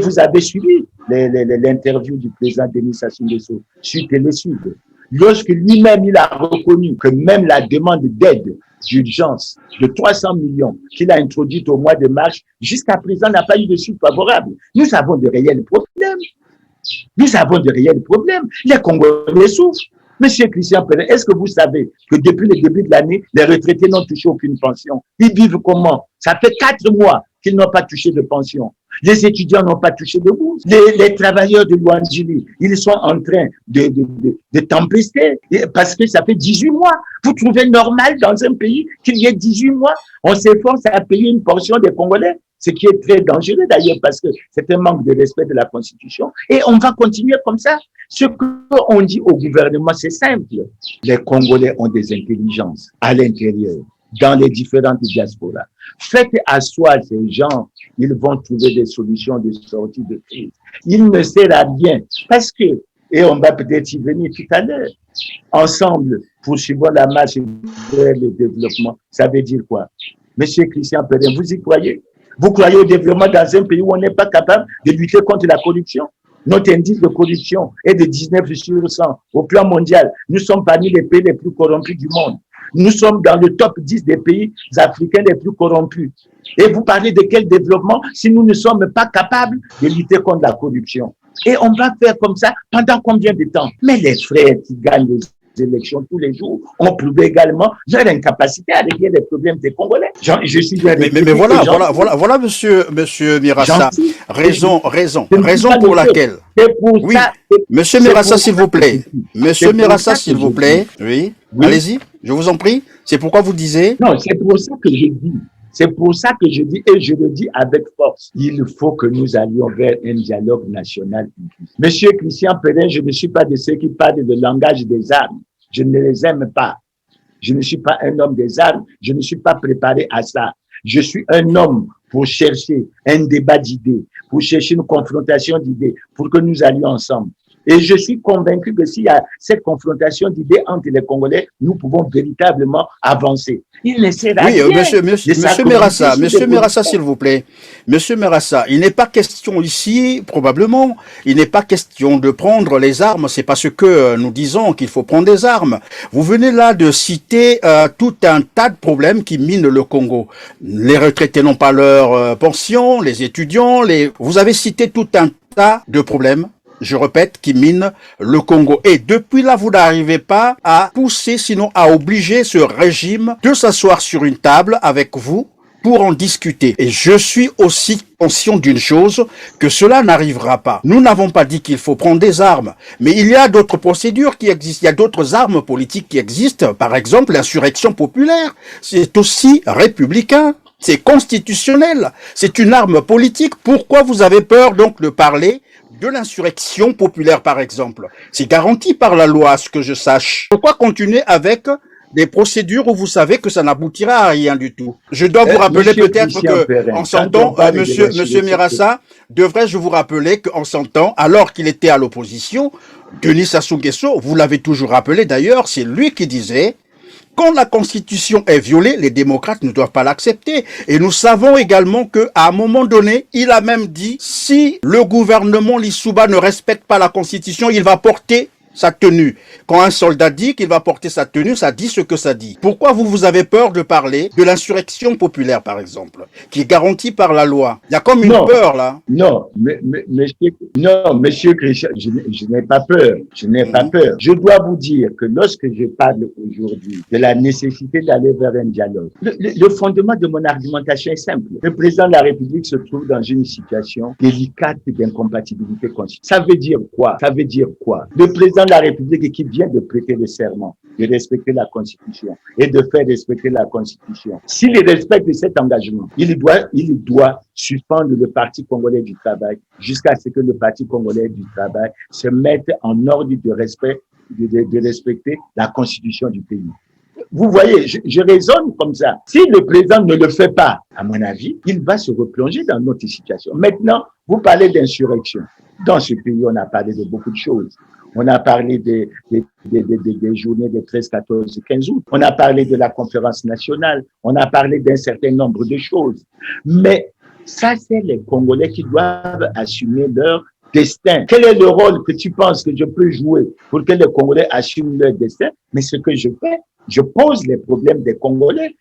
vous avez suivi l'interview du président Denis Sassou Nguesso sur Télésud, lorsque lui-même il a reconnu que même la demande d'aide d'urgence de 300 millions qu'il a introduite au mois de mars, jusqu'à présent n'a pas eu de suite favorable. Nous avons de réels problèmes. Nous avons de réels problèmes. Les Congolais souffrent. Monsieur Christian Pellet, est-ce que vous savez que depuis le début de l'année, les retraités n'ont touché aucune pension? Ils vivent comment? Ça fait 4 mois qu'ils n'ont pas touché de pension. Les étudiants n'ont pas touché de bourse. Les travailleurs de Louandjili, ils sont en train de tempester parce que ça fait 18 mois. Vous trouvez normal dans un pays qu'il y ait 18 mois? On s'efforce à payer une portion des Congolais, ce qui est très dangereux d'ailleurs parce que c'est un manque de respect de la Constitution. Et on va continuer comme ça. Ce qu'on dit au gouvernement, c'est simple. Les Congolais ont des intelligences à l'intérieur, dans les différentes diasporas. Faites asseoir ces gens, ils vont trouver des solutions de sortie de crise. Il ne sert à rien parce que, et on va peut-être y venir tout à l'heure, ensemble, poursuivons la marche vers le développement. Ça veut dire quoi? Monsieur Christian Pellet, vous y croyez? Vous croyez au développement dans un pays où on n'est pas capable de lutter contre la corruption? Notre indice de corruption est de 19 sur 100 au plan mondial. Nous sommes parmi les pays les plus corrompus du monde. Nous sommes dans le top 10 des pays africains les plus corrompus. Et vous parlez de quel développement si nous ne sommes pas capables de lutter contre la corruption? Et on va faire comme ça pendant combien de temps? Mais les frères qui gagnent les élections tous les jours ont prouvé également leur incapacité à régler les problèmes des Congolais. Je suis mais voilà, monsieur Mirassa, raison pour laquelle. Oui, monsieur Mirassa, s'il vous plaît. Monsieur Mirassa, s'il vous plaît. Oui, allez-y, je vous en prie. C'est pourquoi vous disiez. Non, c'est pour ça que je dis. C'est pour ça que je dis, et je le dis avec force, il faut que nous allions vers un dialogue national. Monsieur Christian Pellet, je ne suis pas de ceux qui parlent de langage des armes. Je ne les aime pas. Je ne suis pas un homme des armes. Je ne suis pas préparé à ça. Je suis un homme pour chercher un débat d'idées, pour chercher une confrontation d'idées, pour que nous allions ensemble. Et je suis convaincu que s'il y a cette confrontation d'idées entre les Congolais, nous pouvons véritablement avancer. Il ne sert à rien. Oui, monsieur Mirassa, s'il vous plaît. Monsieur Mirassa, il n'est pas question ici, probablement, il n'est pas question de prendre les armes. C'est parce que nous disons qu'il faut prendre des armes. Vous venez là de citer tout un tas de problèmes qui minent le Congo. Les retraités n'ont pas leur pension, les étudiants, vous avez cité tout un tas de problèmes, je répète, qui mine le Congo. Et depuis là, vous n'arrivez pas à pousser, sinon à obliger ce régime de s'asseoir sur une table avec vous pour en discuter. Et je suis aussi conscient d'une chose, que cela n'arrivera pas. Nous n'avons pas dit qu'il faut prendre des armes, mais il y a d'autres procédures qui existent, il y a d'autres armes politiques qui existent. Par exemple, l'insurrection populaire, c'est aussi républicain. C'est constitutionnel. C'est une arme politique. Pourquoi vous avez peur donc de parler de l'insurrection populaire, par exemple? C'est garanti par la loi, à ce que je sache. Pourquoi continuer avec des procédures où vous savez que ça n'aboutira à rien du tout? Je dois vous rappeler peut-être que, en s'entend, monsieur Mirassa, devrais-je vous rappeler qu'en s'entend, alors qu'il était à l'opposition, Denis Sassou Nguesso, vous l'avez toujours rappelé d'ailleurs, c'est lui qui disait: quand la Constitution est violée, les démocrates ne doivent pas l'accepter. Et nous savons également qu'à un moment donné, il a même dit, si le gouvernement Lissouba ne respecte pas la Constitution, il va porter sa tenue. Quand un soldat dit qu'il va porter sa tenue, ça dit ce que ça dit. Pourquoi vous avez peur de parler de l'insurrection populaire, par exemple, qui est garantie par la loi? Il y a comme une peur, là. Non, monsieur Christian, je n'ai pas peur. Je n'ai pas peur. Je dois vous dire que lorsque je parle aujourd'hui de la nécessité d'aller vers un dialogue, le fondement de mon argumentation est simple. Le président de la République se trouve dans une situation délicate d'incompatibilité constitutionnelle. Ça veut dire quoi? Ça veut dire quoi? Le président de la République qui vient de prêter le serment de respecter la Constitution et de faire respecter la Constitution. S'il respecte cet engagement, il doit suspendre le Parti congolais du travail jusqu'à ce que le Parti congolais du travail se mette en ordre de respect, de respecter la Constitution du pays. Vous voyez, je raisonne comme ça. Si le président ne le fait pas, à mon avis, il va se replonger dans notre situation. Maintenant, vous parlez d'insurrection. Dans ce pays, on a parlé de beaucoup de choses. On a parlé des journées de 13, 14, 15 août. On a parlé de la conférence nationale. On a parlé d'un certain nombre de choses. Mais Ça, c'est les Congolais qui doivent assumer leur destin. Quel est le rôle que tu penses que je peux jouer pour que les Congolais assument leur destin? Mais ce que je fais, je pose les problèmes des Congolais.